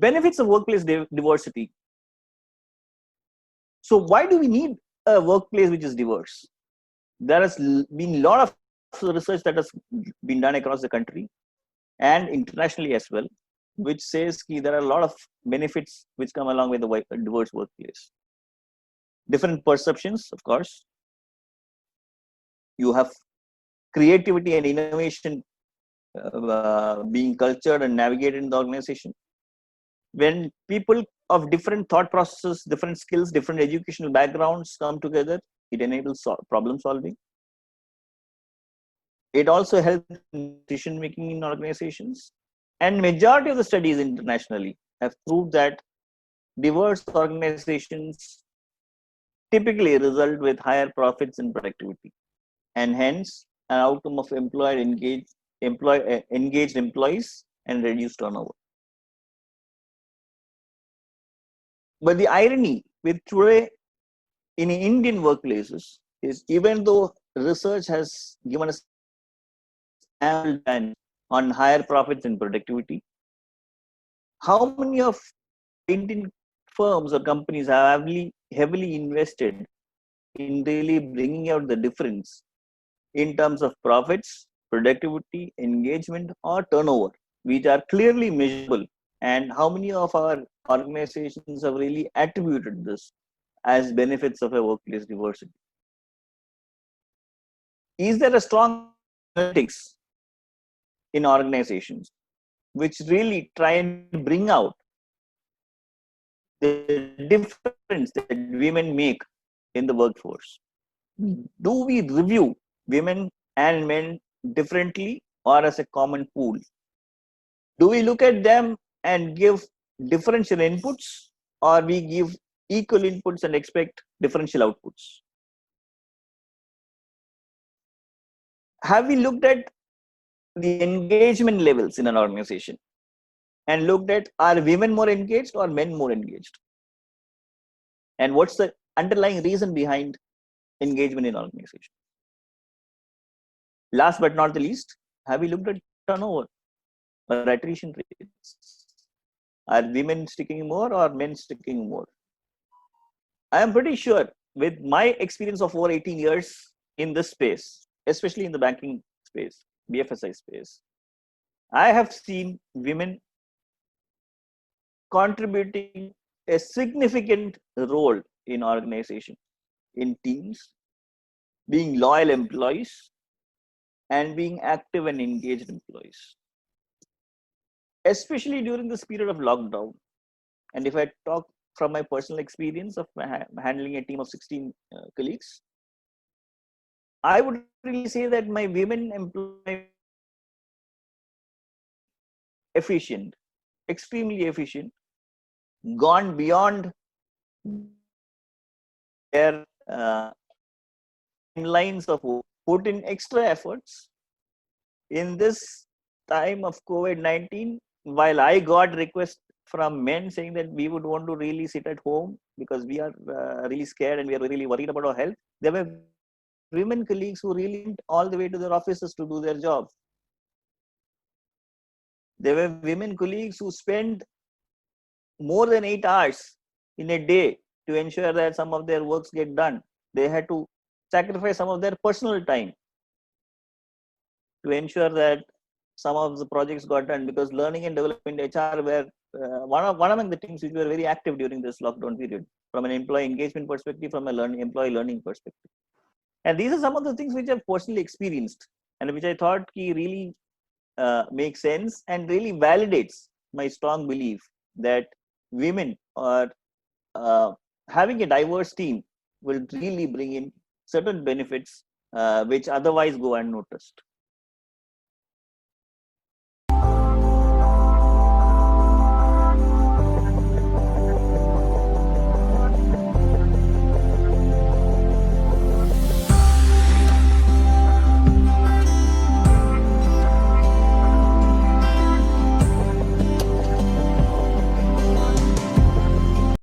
benefits of workplace diversity. So why do we need a workplace which is diverse? There has been a lot of research that has been done across the country and internationally as well, which says that there are a lot of benefits which come along with a diverse workplace. Different perceptions, of course. You have creativity and innovation being cultured and navigated in the organization. When people of different thought processes, different skills, different educational backgrounds come together, it enables problem solving. It also helps decision making in organizations. And majority of the studies internationally have proved that diverse organizations typically result with higher profits and productivity, and hence an outcome of engaged employees and reduced turnover. But the irony with today in Indian workplaces is, even though research has given us on higher profits and productivity, how many of Indian firms or companies have heavily invested in really bringing out the difference in terms of profits, productivity, engagement, or turnover, which are clearly measurable? And how many of our organizations have really attributed this as benefits of a workplace diversity? Is there a strong analytics in organizations which really try and bring out the difference that women make in the workforce? Do we review women and men differently or as a common pool? Do we look at them and give differential inputs, or we give equal inputs and expect differential outputs? Have we looked at the engagement levels in an organization and looked at, are women more engaged or men more engaged? And what's the underlying reason behind engagement in organization? Last but not the least, have we looked at turnover or attrition rates? Are women sticking more or men sticking more? I am pretty sure, with my experience of over 18 years in this space, especially in the banking space, BFSI space, I have seen women contributing a significant role in organization, in teams, being loyal employees, and being active and engaged employees, especially during this period of lockdown. And if I talk from my personal experience of handling a team of 16 colleagues, I would really say that my women employees efficient, extremely efficient, gone beyond their lines of work, put in extra efforts in this time of COVID-19. While I got requests from men saying that we would want to really sit at home because we are really scared and we are really worried about our health, there were women colleagues who really went all the way to their offices to do their job. There were women colleagues who spent more than 8 hours in a day to ensure that some of their works get done. They had to sacrifice some of their personal time to ensure that some of the projects got done, because learning and development HR were one among the things which were very active during this lockdown period, from an employee engagement perspective, from a employee learning perspective. And these are some of the things which I've personally experienced and which I thought really makes sense and really validates my strong belief that women are having a diverse team will really bring in certain benefits which otherwise go unnoticed.